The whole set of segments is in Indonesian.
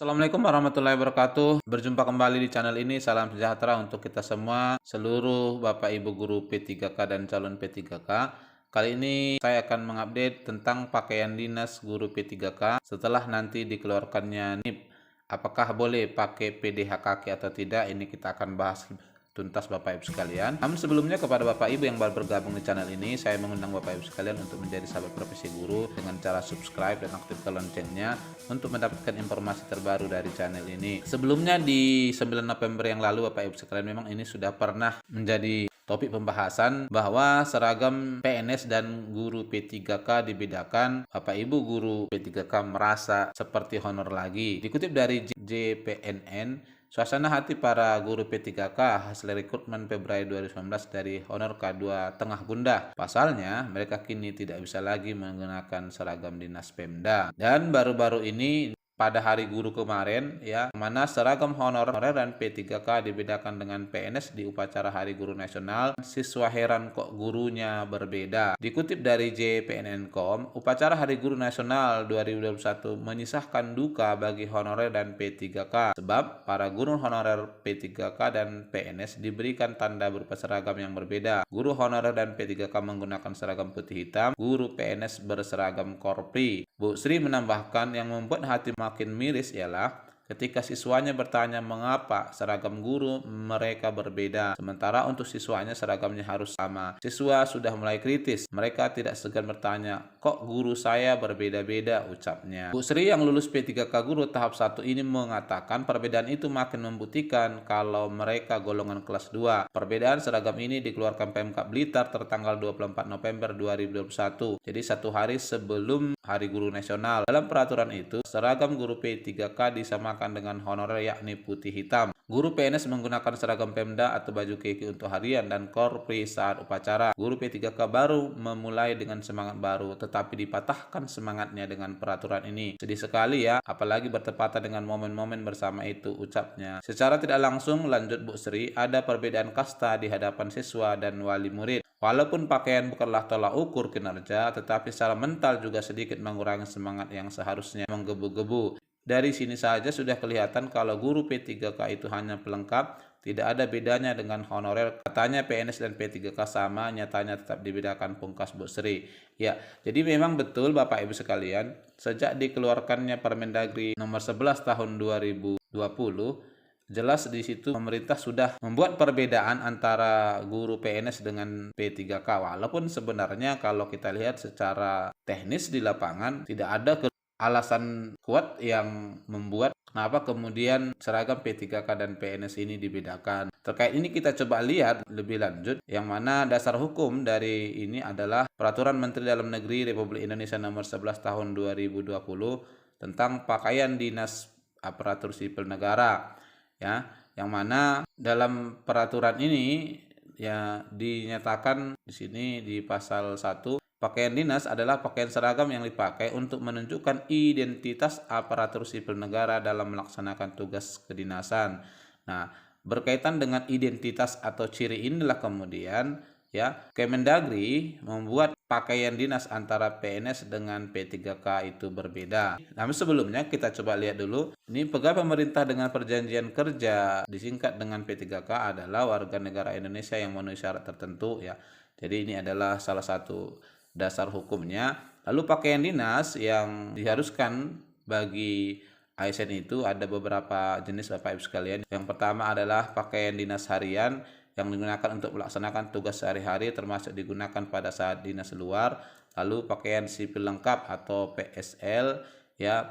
Assalamualaikum warahmatullahi wabarakatuh. Berjumpa kembali di channel ini. Salam sejahtera untuk kita semua, seluruh Bapak Ibu guru P3K dan calon P3K. Kali ini saya akan mengupdate tentang pakaian dinas guru P3K setelah nanti dikeluarkannya NIP. Apakah boleh pakai PDH kaki atau tidak? Ini kita akan bahas tuntas Bapak Ibu sekalian. Namun sebelumnya, kepada Bapak Ibu yang baru bergabung di channel ini, saya mengundang Bapak Ibu sekalian untuk menjadi sahabat profesi guru dengan cara subscribe dan aktifkan loncengnya untuk mendapatkan informasi terbaru dari channel ini. Sebelumnya di 9 November yang lalu, Bapak Ibu sekalian, memang ini sudah pernah menjadi topik pembahasan bahwa seragam PNS dan guru P3K dibedakan. Bapak Ibu guru P3K merasa seperti honor lagi. Dikutip dari JPNN, suasana hati para guru P3K hasil rekrutmen Februari 2019 dari honor K2 tengah gundah. Pasalnya, mereka kini tidak bisa lagi menggunakan seragam dinas Pemda. Dan baru-baru ini pada hari guru kemarin, mana seragam honorer dan P3K dibedakan dengan PNS di upacara Hari Guru Nasional. Siswa heran kok gurunya berbeda. Dikutip dari JPNN.com, upacara Hari Guru Nasional 2021 menyisahkan duka bagi honorer dan P3K sebab para guru honorer P3K dan PNS diberikan tanda berupa seragam yang berbeda. Guru honorer dan P3K menggunakan seragam putih hitam, guru PNS berseragam korpri. Bu Sri menambahkan, yang membuat hati makin miris ialah ketika siswanya bertanya mengapa seragam guru mereka berbeda, sementara untuk siswanya seragamnya harus sama. Siswa sudah mulai kritis. Mereka tidak segan bertanya, kok guru saya berbeda-beda, ucapnya. Bu Sri yang lulus P3K guru tahap 1 ini mengatakan perbedaan itu makin membuktikan kalau mereka golongan kelas 2. Perbedaan seragam ini dikeluarkan Pemkab Blitar tertanggal 24 November 2021. Jadi satu hari sebelum Hari Guru Nasional. Dalam peraturan itu, seragam guru P3K disamakan dengan honorer yakni putih hitam. Guru PNS menggunakan seragam Pemda atau baju keki untuk harian dan korpri saat upacara. Guru P3K baru memulai dengan semangat baru, tetapi dipatahkan semangatnya dengan peraturan ini. Sedih sekali ya, apalagi bertepatan dengan momen-momen bersama itu, ucapnya. Secara tidak langsung, lanjut Bu Sri, ada perbedaan kasta di hadapan siswa dan wali murid. Walaupun pakaian bukanlah tolak ukur kinerja, tetapi secara mental juga sedikit mengurangi semangat yang seharusnya menggebu-gebu. Dari sini saja sudah kelihatan kalau guru P3K itu hanya pelengkap, tidak ada bedanya dengan honorer. Katanya PNS dan P3K sama, nyatanya tetap dibedakan, pungkas Bu Sri. Ya, jadi memang betul Bapak Ibu sekalian, sejak dikeluarkannya Permendagri nomor 11 tahun 2020, jelas di situ pemerintah sudah membuat perbedaan antara guru PNS dengan P3K. Walaupun sebenarnya kalau kita lihat secara teknis di lapangan tidak ada alasan kuat yang membuat kenapa kemudian seragam P3K dan PNS ini dibedakan. Terkait ini kita coba lihat lebih lanjut, yang mana dasar hukum dari ini adalah Peraturan Menteri Dalam Negeri Republik Indonesia nomor 11 tahun 2020 tentang pakaian dinas aparatur sipil negara. Ya, yang mana dalam peraturan ini dinyatakan di sini di pasal 1, pakaian dinas adalah pakaian seragam yang dipakai untuk menunjukkan identitas aparatur sipil negara dalam melaksanakan tugas kedinasan. Nah, berkaitan dengan identitas atau ciri inilah kemudian Kemendagri membuat pakaian dinas antara PNS dengan P3K itu berbeda. Namun sebelumnya kita coba lihat dulu. Ini pegawai pemerintah dengan perjanjian kerja disingkat dengan P3K adalah warga negara Indonesia yang memenuhi syarat tertentu ya. Jadi ini adalah salah satu dasar hukumnya. Lalu pakaian dinas yang diharuskan bagi ASN itu ada beberapa jenis Bapak Ibu sekalian. Yang pertama adalah pakaian dinas harian yang digunakan untuk melaksanakan tugas sehari-hari, termasuk digunakan pada saat dinas luar. Lalu pakaian sipil lengkap atau PSL,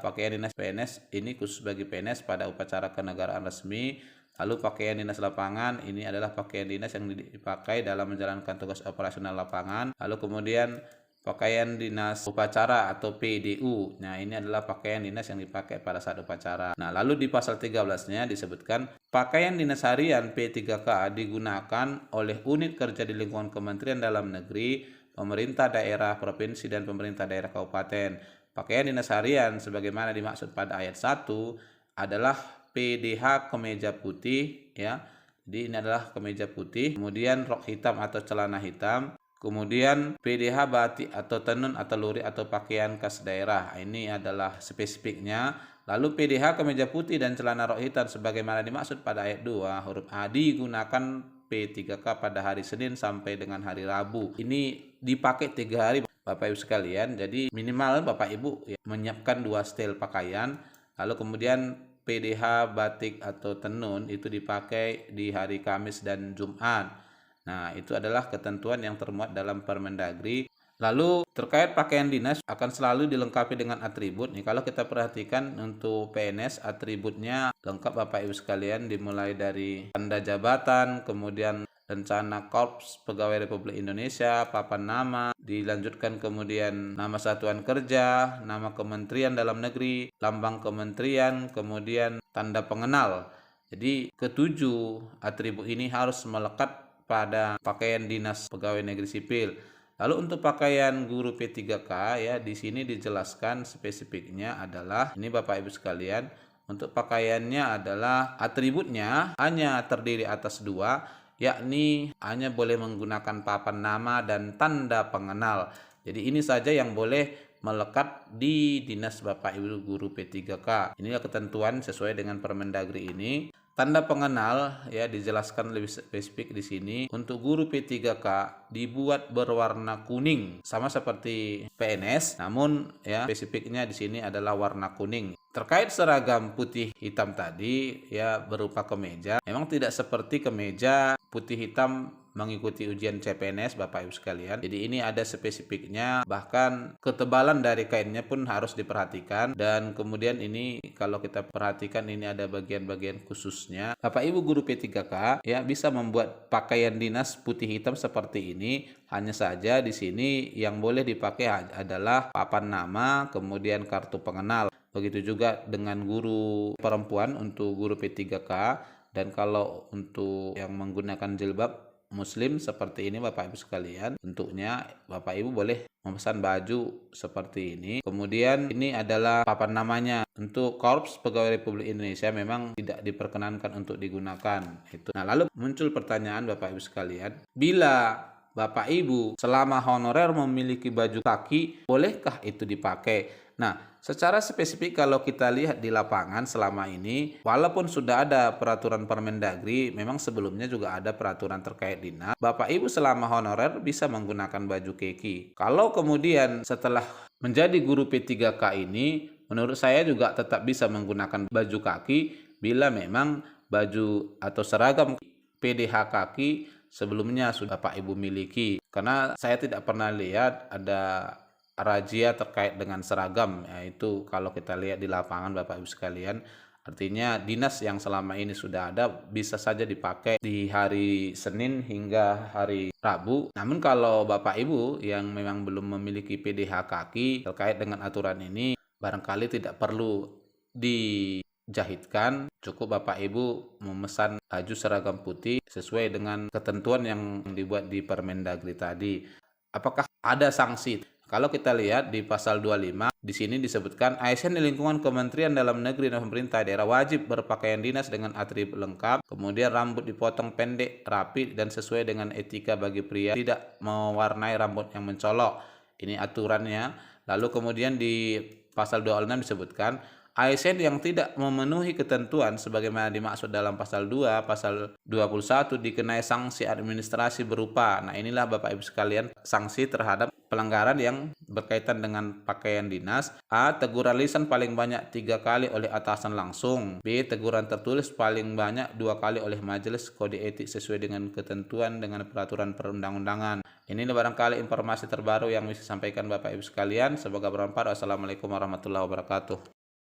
pakaian dinas PNS ini khusus bagi PNS pada upacara kenegaraan resmi. Lalu pakaian dinas lapangan ini adalah pakaian dinas yang dipakai dalam menjalankan tugas operasional lapangan. Lalu kemudian pakaian dinas upacara atau PDU. Nah, ini adalah pakaian dinas yang dipakai pada saat upacara. Nah, lalu di pasal 13-nya disebutkan pakaian dinas harian P3K digunakan oleh unit kerja di lingkungan Kementerian Dalam Negeri, pemerintah daerah, provinsi, dan pemerintah daerah kabupaten. Pakaian dinas harian sebagaimana dimaksud pada ayat 1 adalah PDH kemeja putih Jadi ini adalah kemeja putih, kemudian rok hitam atau celana hitam, kemudian PDH batik atau tenun atau lurik atau pakaian khas daerah. Ini adalah spesifiknya. Lalu PDH kemeja putih dan celana rok hitam sebagaimana dimaksud pada ayat 2 huruf A digunakan P3K pada hari Senin sampai dengan hari Rabu. Ini dipakai 3 hari Bapak Ibu sekalian. Jadi minimal Bapak Ibu ya, menyiapkan 2 setel pakaian. Lalu kemudian PDH batik atau tenun itu dipakai di hari Kamis dan Jumat. Nah, itu adalah ketentuan yang termuat dalam Permendagri. Lalu terkait pakaian dinas akan selalu dilengkapi dengan atribut. Nih kalau kita perhatikan untuk PNS atributnya lengkap Bapak Ibu sekalian, dimulai dari tanda jabatan, kemudian rencana Korps Pegawai Republik Indonesia, papan nama, dilanjutkan kemudian nama satuan kerja, nama kementerian dalam negeri, lambang kementerian, kemudian tanda pengenal. Jadi ketujuh atribut ini harus melekat pada pakaian dinas pegawai negeri sipil. Lalu untuk pakaian guru P3K ya di sini dijelaskan spesifiknya adalah ini Bapak Ibu sekalian, untuk pakaiannya adalah atributnya hanya terdiri atas 2, yakni hanya boleh menggunakan papan nama dan tanda pengenal. Jadi ini saja yang boleh melekat di dinas Bapak Ibu guru P3K. Inilah ketentuan sesuai dengan Permendagri ini. Tanda pengenal ya dijelaskan lebih spesifik di sini. Untuk guru P3K dibuat berwarna kuning sama seperti PNS, namun ya spesifiknya di sini adalah warna kuning. Terkait seragam putih hitam tadi ya berupa kemeja, memang tidak seperti kemeja putih hitam mengikuti ujian CPNS Bapak Ibu sekalian. Jadi ini ada spesifiknya, bahkan ketebalan dari kainnya pun harus diperhatikan, dan kemudian ini kalau kita perhatikan ini ada bagian-bagian khususnya. Bapak Ibu guru P3K ya bisa membuat pakaian dinas putih hitam seperti ini. Hanya saja di sini yang boleh dipakai adalah papan nama, kemudian kartu pengenal. Begitu juga dengan guru perempuan untuk guru P3K, dan kalau untuk yang menggunakan jilbab Muslim seperti ini Bapak Ibu sekalian, bentuknya Bapak Ibu boleh memesan baju seperti ini. Kemudian ini adalah papan namanya. Untuk Korps Pegawai Republik Indonesia memang tidak diperkenankan untuk digunakan. Itu. Nah, lalu muncul pertanyaan Bapak Ibu sekalian, bila Bapak Ibu selama honorer memiliki baju kaki, bolehkah itu dipakai? Nah, secara spesifik kalau kita lihat di lapangan selama ini, walaupun sudah ada peraturan Permendagri, memang sebelumnya juga ada peraturan terkait dinas, Bapak Ibu selama honorer bisa menggunakan baju keki. Kalau kemudian setelah menjadi guru P3K ini, menurut saya juga tetap bisa menggunakan baju kaki bila memang baju atau seragam PDH kaki sebelumnya sudah Bapak Ibu miliki. Karena saya tidak pernah lihat ada razia terkait dengan seragam, yaitu kalau kita lihat di lapangan Bapak Ibu sekalian, artinya dinas yang selama ini sudah ada bisa saja dipakai di hari Senin hingga hari Rabu. Namun kalau Bapak Ibu yang memang belum memiliki PDH kaki terkait dengan aturan ini, barangkali tidak perlu dijahitkan, cukup Bapak Ibu memesan baju seragam putih sesuai dengan ketentuan yang dibuat di Permendagri tadi. Apakah ada sanksi? Kalau kita lihat di pasal 25, di sini disebutkan ASN di lingkungan Kementerian Dalam Negeri dan pemerintah daerah wajib berpakaian dinas dengan atribut lengkap, kemudian rambut dipotong pendek, rapi, dan sesuai dengan etika bagi pria, tidak mewarnai rambut yang mencolok. Ini aturannya. Lalu kemudian di pasal 26 disebutkan ASN yang tidak memenuhi ketentuan sebagaimana dimaksud dalam pasal 2, pasal 21 dikenai sanksi administrasi berupa. Nah, inilah Bapak Ibu sekalian sanksi terhadap pelanggaran yang berkaitan dengan pakaian dinas. A. Teguran lisan paling banyak 3 kali oleh atasan langsung. B. Teguran tertulis paling banyak 2 kali oleh majelis kode etik sesuai dengan ketentuan dengan peraturan perundang-undangan. Ini barangkali informasi terbaru yang bisa sampaikan Bapak Ibu sekalian. Semoga bermanfaat. Wassalamualaikum warahmatullahi wabarakatuh.